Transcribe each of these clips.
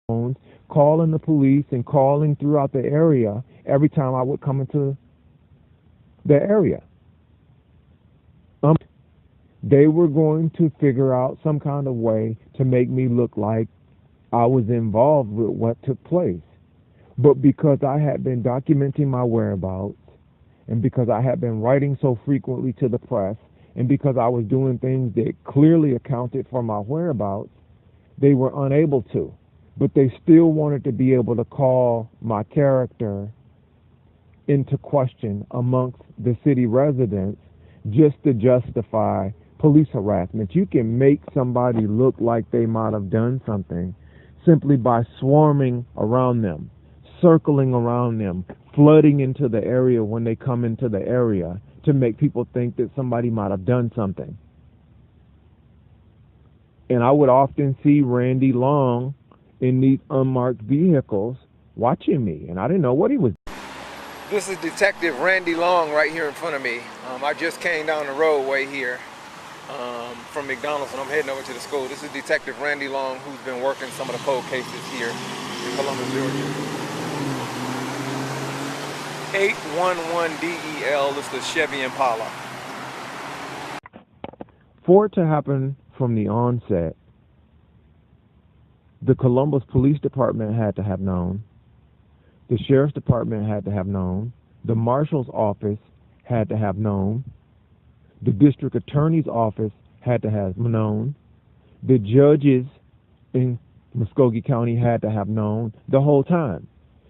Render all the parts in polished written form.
phones, calling the police and calling throughout the area every time I would come into the area. Um, they were going to figure out some kind of way to make me look like I was involved with what took place. But because I had been documenting my whereabouts, and because I had been writing so frequently to the press, and because I was doing things that clearly accounted for my whereabouts, they were unable to. But they still wanted to be able to call my character into question amongst the city residents just to justify police harassment. You can make somebody look like they might have done something simply by swarming around them, circling around them, flooding into the area when they come into the area to make people think that somebody might have done something. And I would often see Randy Long in these unmarked vehicles watching me, and I didn't know what he was. This is Detective Randy Long right here in front of me. I just came down the roadway here from McDonald's, and I'm heading over to the school. This is Detective Randy Long, who's been working some of the cold cases here in Columbus, Georgia. 811DEL is the Chevy Impala. For it to happen from the onset, the Columbus Police Department had to have known, the Sheriff's Department had to have known, the Marshal's Office had to have known, the District Attorney's Office had to have known, the judges in Muskogee County had to have known the whole time,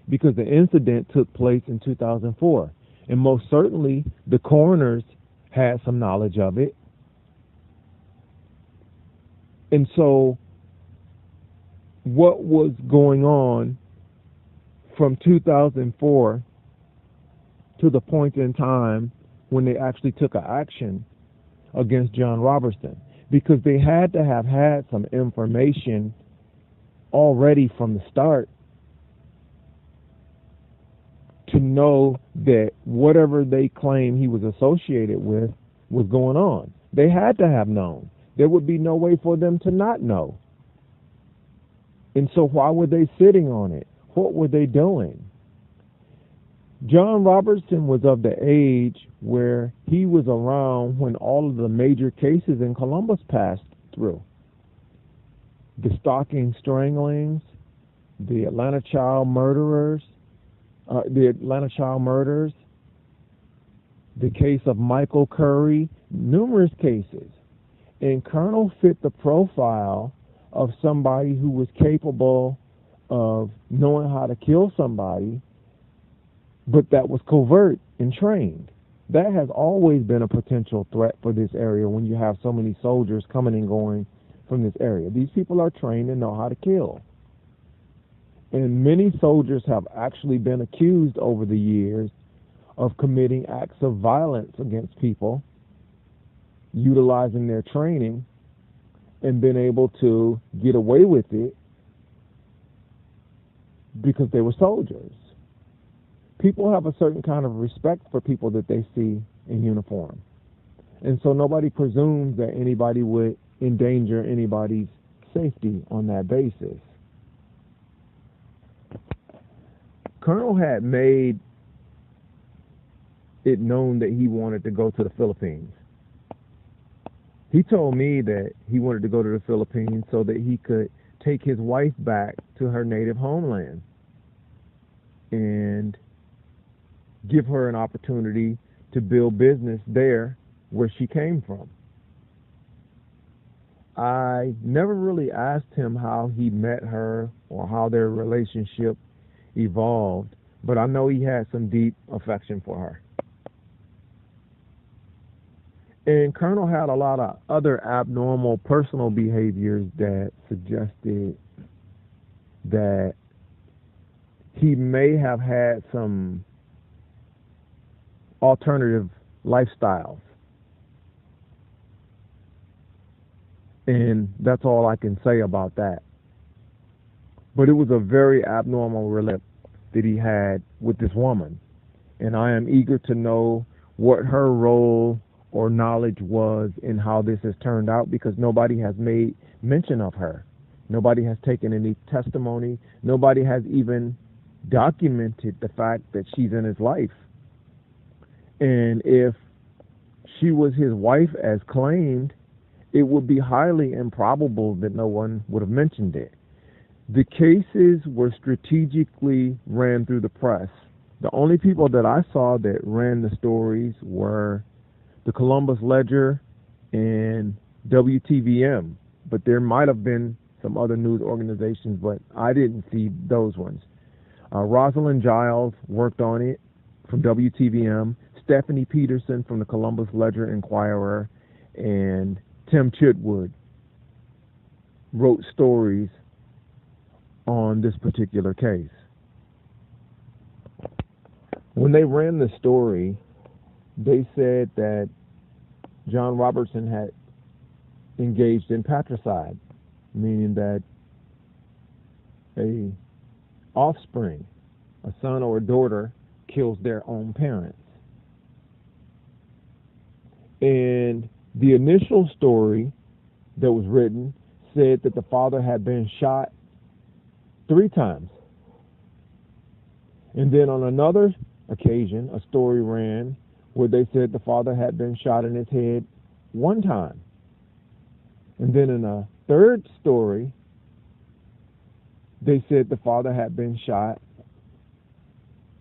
because the incident took place in 2004. And most certainly the coroners had some knowledge of it. And so what was going on from 2004 to the point in time when they actually took an action against John Roberson? Because they had to have had some information already from the start to know that whatever they claim he was associated with was going on. They had to have known. There would be no way for them to not know. And so why were they sitting on it? What were they doing? John Roberson was of the age where he was around when all of the major cases in Columbus passed through. The stalking stranglings, the Atlanta child murders, the case of Michael Curry, numerous cases. And Colonel fit the profile of somebody who was capable of knowing how to kill somebody, but that was covert and trained. That has always been a potential threat for this area when you have so many soldiers coming and going from this area. These people are trained and know how to kill. And many soldiers have actually been accused over the years of committing acts of violence against people, utilizing their training, and been able to get away with it because they were soldiers. People have a certain kind of respect for people that they see in uniform. And so nobody presumes that anybody would endanger anybody's safety on that basis. Colonel had made it known that he wanted to go to the Philippines. He told me that he wanted to go to the Philippines so that he could take his wife back to her native homeland and give her an opportunity to build business there where she came from. I never really asked him how he met her or how their relationship evolved, but I know he had some deep affection for her. And Colonel had a lot of other abnormal personal behaviors that suggested that he may have had some alternative lifestyles. And that's all I can say about that. But it was a very abnormal relationship that he had with this woman. And I am eager to know what her role or knowledge was in how this has turned out, because nobody has made mention of her. Nobody has taken any testimony. Nobody has even documented the fact that she's in his life. And if she was his wife as claimed, it would be highly improbable that no one would have mentioned it. The cases were strategically ran through the press. The only people that I saw that ran the stories were the Columbus Ledger and WTVM, but there might have been some other news organizations, but I didn't see those ones. Rosalind Giles worked on it from WTVM, Stephanie Peterson from the Columbus Ledger Inquirer, and Tim Chitwood wrote stories on this particular case. When they ran the story, they said that John Roberson had engaged in patricide, meaning that a offspring, a son or a daughter, kills their own parents. And the initial story that was written said that the father had been shot 3 times. And then on another occasion, a story ran where they said the father had been shot in his head 1 time. And then in a third story, they said the father had been shot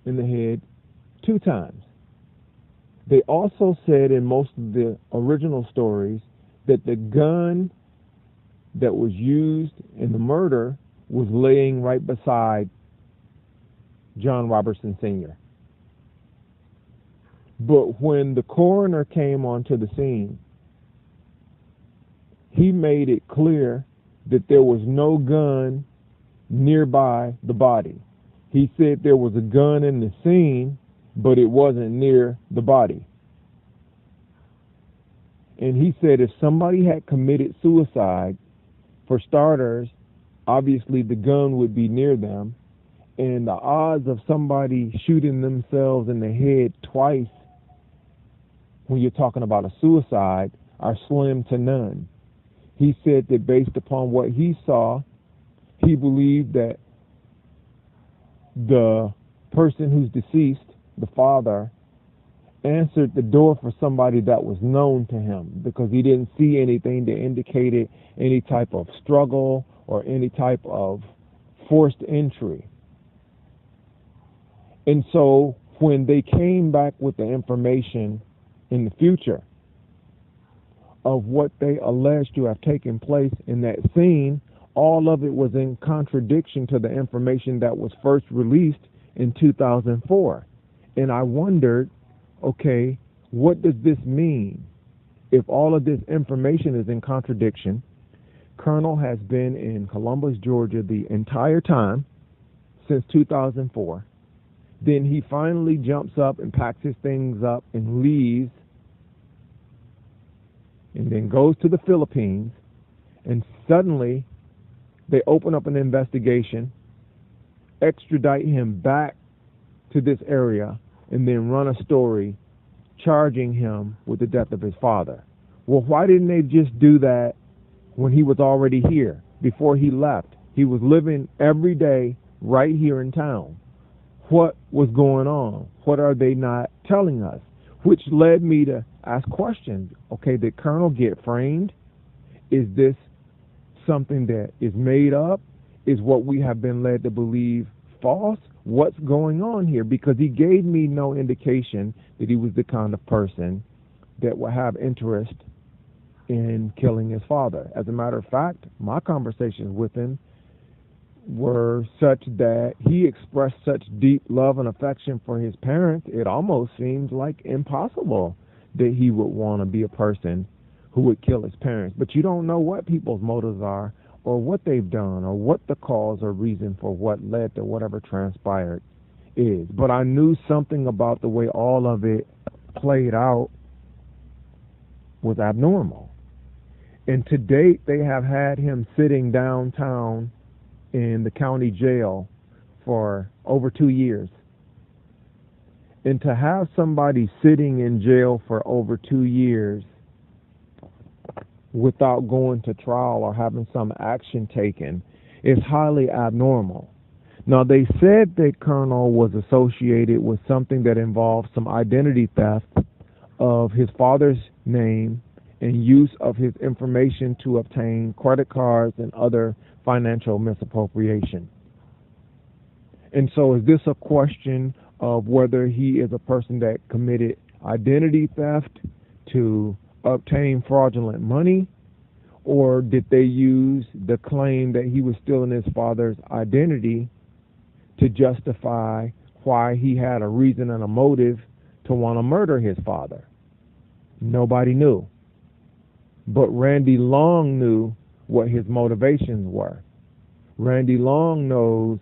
in the head 2 times. They also said in most of the original stories that the gun that was used in the murder was laying right beside John Roberson Sr. But when the coroner came onto the scene, he made it clear that there was no gun nearby the body. He said there was a gun in the scene, but it wasn't near the body. And he said if somebody had committed suicide, for starters, obviously the gun would be near them, and the odds of somebody shooting themselves in the head twice when you're talking about a suicide are slim to none. He said that based upon what he saw, he believed that the person who's deceased, the father, answered the door for somebody that was known to him, because he didn't see anything that indicated any type of struggle or any type of forced entry. And so when they came back with the information in the future of what they alleged to have taken place in that scene, all of it was in contradiction to the information that was first released in 2004. And I wondered, okay, what does this mean? If all of this information is in contradiction, Colonel has been in Columbus, Georgia the entire time since 2004. Then he finally jumps up and packs his things up and leaves, and then goes to the Philippines, and suddenly they open up an investigation, extradite him back to this area, and then run a story charging him with the death of his father. Well, why didn't they just do that when he was already here, before he left? He was living every day right here in town. What was going on? What are they not telling us? Which led me to ask questions. Okay, did Colonel get framed? Is this something that is made up? Is what we have been led to believe false? What's going on here? Because he gave me no indication that he was the kind of person that would have interest in killing his father. As a matter of fact, my conversations with him were such that he expressed such deep love and affection for his parents, it almost seems like impossible that he would want to be a person who would kill his parents. But you don't know what people's motives are, or what they've done, or what the cause or reason for what led to whatever transpired is. But I knew something about the way all of it played out was abnormal. And to date, they have had him sitting downtown in the county jail for over 2 years. And to have somebody sitting in jail for over 2 years without going to trial or having some action taken is highly abnormal. Now, they said that Colonel was associated with something that involved some identity theft of his father's name and use of his information to obtain credit cards and other financial misappropriation. And so is this a question of whether he is a person that committed identity theft to obtain fraudulent money, or did they use the claim that he was stealing his father's identity to justify why he had a reason and a motive to want to murder his father? Nobody knew. But Randy Long knew what his motivations were. Randy Long knows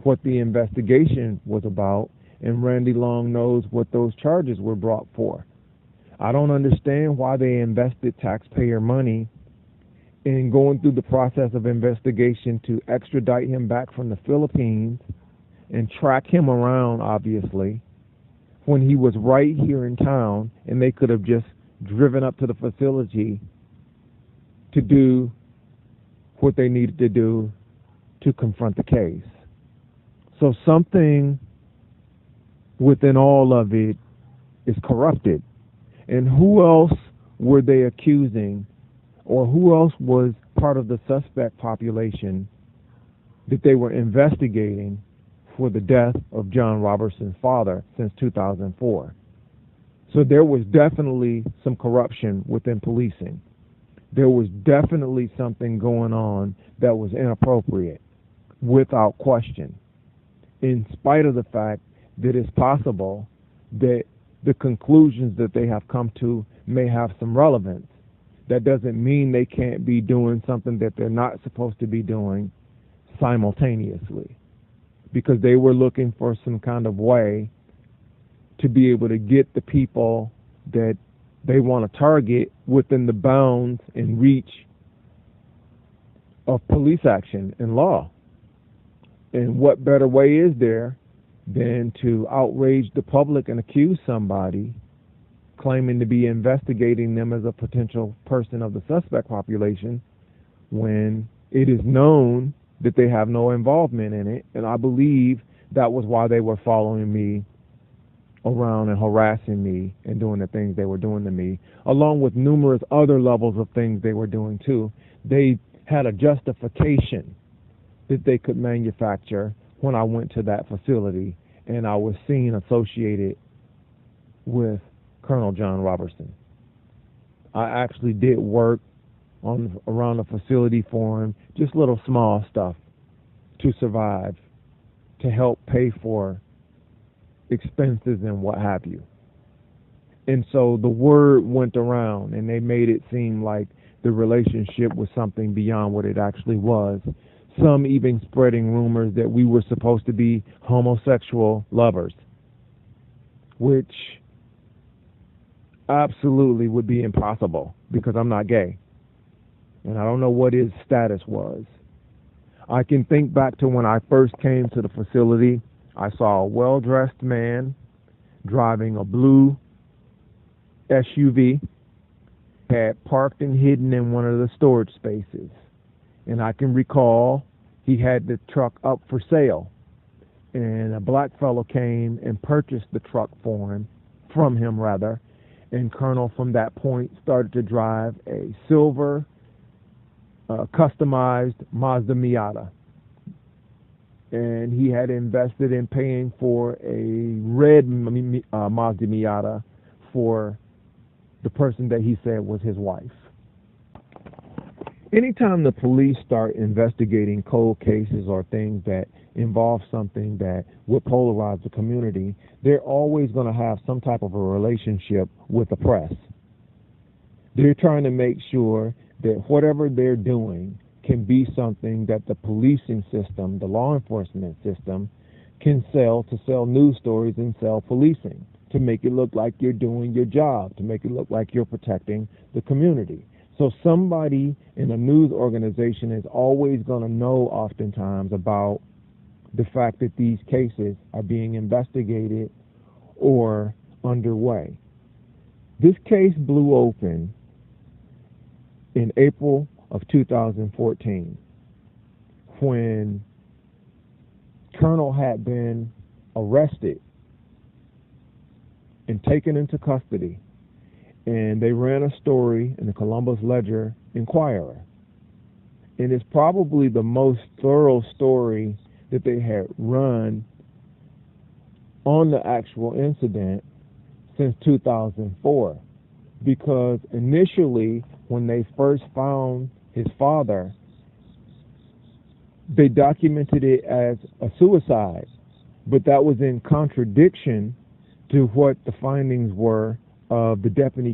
what the investigation was about, and Randy Long knows what those charges were brought for. I don't understand why they invested taxpayer money in going through the process of investigation to extradite him back from the Philippines and track him around, obviously, when he was right here in town, and they could have just driven up to the facility to do what they needed to do to confront the case. So something within all of it is corrupted. And who else were they accusing, or who else was part of the suspect population that they were investigating for the death of John Roberson's father since 2004? So there was definitely some corruption within policing. There was definitely something going on that was inappropriate, without question, in spite of the fact that it's possible that the conclusions that they have come to may have some relevance. That doesn't mean they can't be doing something that they're not supposed to be doing simultaneously, because they were looking for some kind of way to be able to get the people that they want to target within the bounds and reach of police action and law. And what better way is there than to outrage the public and accuse somebody claiming to be investigating them as a potential person of the suspect population when it is known that they have no involvement in it. And I believe that was why they were following me around and harassing me and doing the things they were doing to me, along with numerous other levels of things they were doing too. They had a justification that they could manufacture when I went to that facility and I was seen associated with Colonel John Roberson. I actually did work around the facility for him, just little small stuff to survive, to help pay for expenses and what have you. And so the word went around and they made it seem like the relationship was something beyond what it actually was. Some even spreading rumors that we were supposed to be homosexual lovers, which absolutely would be impossible because I'm not gay. And I don't know what his status was. I can think back to when I first came to the facility. I saw a well-dressed man driving a blue SUV, had parked and hidden in one of the storage spaces. And I can recall he had the truck up for sale. And a black fellow came and purchased the truck from him. And Colonel from that point started to drive a silver customized Mazda Miata. And he had invested in paying for a red Mazda Miata for the person that he said was his wife. Anytime the police start investigating cold cases or things that involve something that would polarize the community, they're always going to have some type of a relationship with the press. They're trying to make sure that whatever they're doing can be something that the policing system, the law enforcement system, can sell to sell news stories and sell policing, to make it look like you're doing your job, to make it look like you're protecting the community. So somebody in a news organization is always going to know oftentimes about the fact that these cases are being investigated or underway. This case blew open in April of 2014 when Colonel had been arrested and taken into custody, and they ran a story in the Columbus Ledger Inquirer. And it's probably the most thorough story that they had run on the actual incident since 2004. Because initially, when they first found his father, they documented it as a suicide. But that was in contradiction to what the findings were of the deputy